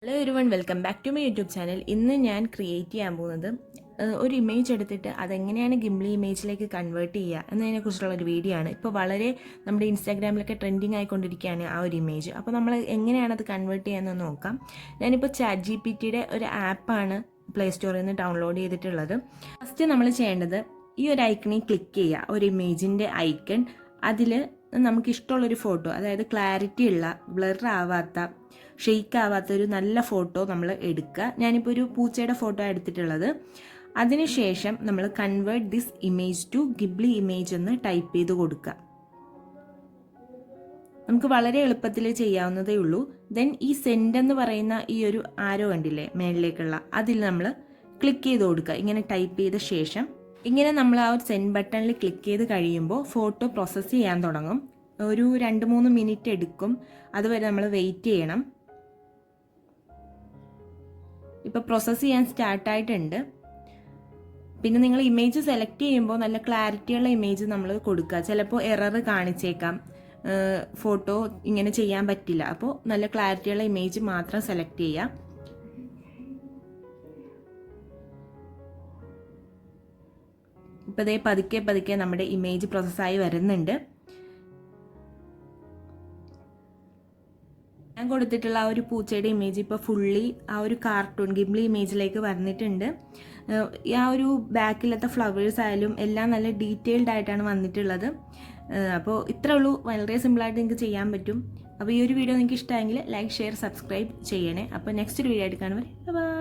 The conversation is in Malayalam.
Hello everyone, welcome back to my YouTube channel. ഇന്ന് ഞാൻ ക്രിയേറ്റ് ചെയ്യാൻ പോകുന്നത് ഒരു ഇമേജ് എടുത്തിട്ട് അതെങ്ങനെയാണ് ഗിംബ്ലി ഇമേജിലേക്ക് കൺവേർട്ട് ചെയ്യുക എന്നതിനെക്കുറിച്ചുള്ള ഒരു വീഡിയോ ആണ്. ഇപ്പോൾ വളരെ നമ്മുടെ ഇൻസ്റ്റാഗ്രാമിലൊക്കെ ട്രെൻഡിങ് ആയിക്കൊണ്ടിരിക്കുകയാണ് ആ ഒരു ഇമേജ്. അപ്പോൾ നമ്മൾ എങ്ങനെയാണ് അത് കൺവേർട്ട് ചെയ്യാമെന്ന് നോക്കാം. ഞാനിപ്പോൾ ChatGPTയുടെ ഒരു ആപ്പാണ് പ്ലേ സ്റ്റോറിൽ നിന്ന് ഡൗൺലോഡ് ചെയ്തിട്ടുള്ളത്. ഫസ്റ്റ് നമ്മൾ ചെയ്യേണ്ടത് ഈ ഒരു ഐക്കണിൽ ക്ലിക്ക് ചെയ്യുക, ഒരു ഇമേജിൻ്റെ ഐക്കൺ. അതിൽ നമുക്കിഷ്ടമുള്ളൊരു ഫോട്ടോ, അതായത് ക്ലാരിറ്റി ഉള്ള, ബ്ലർ ആവാത്ത, ഷെയ്ക്ക് ആവാത്തൊരു നല്ല ഫോട്ടോ നമ്മൾ എടുക്കുക. ഞാനിപ്പോൾ ഒരു പൂച്ചയുടെ ഫോട്ടോ എടുത്തിട്ടുള്ളത്. അതിനുശേഷം നമ്മൾ കൺവേർട്ട് ദിസ് ഇമേജ് ടു ഗിംബ്ലി ഇമേജ് എന്ന് ടൈപ്പ് ചെയ്ത് കൊടുക്കുക. നമുക്ക് വളരെ എളുപ്പത്തിൽ ചെയ്യാവുന്നതേ ഉള്ളൂ. ദെൻ ഈ സെൻഡ് എന്ന് പറയുന്ന ഈ ഒരു ആരോ കണ്ടില്ലേ മേളിലേക്കുള്ള, അതിൽ നമ്മൾ ക്ലിക്ക് ചെയ്ത് കൊടുക്കുക. ഇങ്ങനെ ടൈപ്പ് ചെയ്ത ശേഷം ഇങ്ങനെ നമ്മൾ ആ ഒരു സെൻഡ് ബട്ടണിൽ ക്ലിക്ക് ചെയ്ത് കഴിയുമ്പോൾ ഫോട്ടോ പ്രോസസ്സ് ചെയ്യാൻ തുടങ്ങും. ഒരു 2-3 മിനിറ്റ് എടുക്കും. അതുവരെ നമ്മൾ വെയിറ്റ് ചെയ്യണം. ഇപ്പോൾ പ്രോസസ്സ് ചെയ്യാൻ സ്റ്റാർട്ടായിട്ടുണ്ട്. പിന്നെ നിങ്ങൾ ഇമേജ് സെലക്ട് ചെയ്യുമ്പോൾ നല്ല ക്ലാരിറ്റിയുള്ള ഇമേജ് നമ്മൾ കൊടുക്കുക. ചിലപ്പോൾ എറർ കാണിച്ചേക്കാം, ഫോട്ടോ ഇങ്ങനെ ചെയ്യാൻ പറ്റില്ല. അപ്പോൾ നല്ല ക്ലാരിറ്റിയുള്ള ഇമേജ് മാത്രം സെലക്ട് ചെയ്യുക. ഇപ്പോൾ ഇതേ പതുക്കെ പതുക്കെ നമ്മുടെ ഇമേജ് പ്രോസസ്സായി വരുന്നുണ്ട്. ഞാൻ കൊടുത്തിട്ടുള്ള ആ ഒരു പൂച്ചയുടെ ഇമേജ് ഇപ്പോൾ ഫുള്ളി ആ ഒരു കാർട്ടൂൺ ഗിംബ്ലി ഇമേജിലേക്ക് വന്നിട്ടുണ്ട്. ആ ഒരു ബാക്കിലത്തെ ഫ്ലവേഴ്സ് ആയാലും എല്ലാം നല്ല ഡീറ്റെയിൽഡ് ആയിട്ടാണ് വന്നിട്ടുള്ളത്. അപ്പോൾ ഇത്രേ ഉള്ളൂ, വളരെ സിമ്പിളായിട്ട് നിങ്ങൾക്ക് ചെയ്യാൻ പറ്റും. അപ്പോൾ ഈ ഒരു വീഡിയോ നിങ്ങൾക്ക് ഇഷ്ടമായെങ്കിൽ ലൈക്ക്, ഷെയർ, സബ്സ്ക്രൈബ് ചെയ്യണേ. അപ്പോൾ നെക്സ്റ്റ് ഒരു വീഡിയോ ആയിട്ട് കാണുമ്പോൾ ബൈ.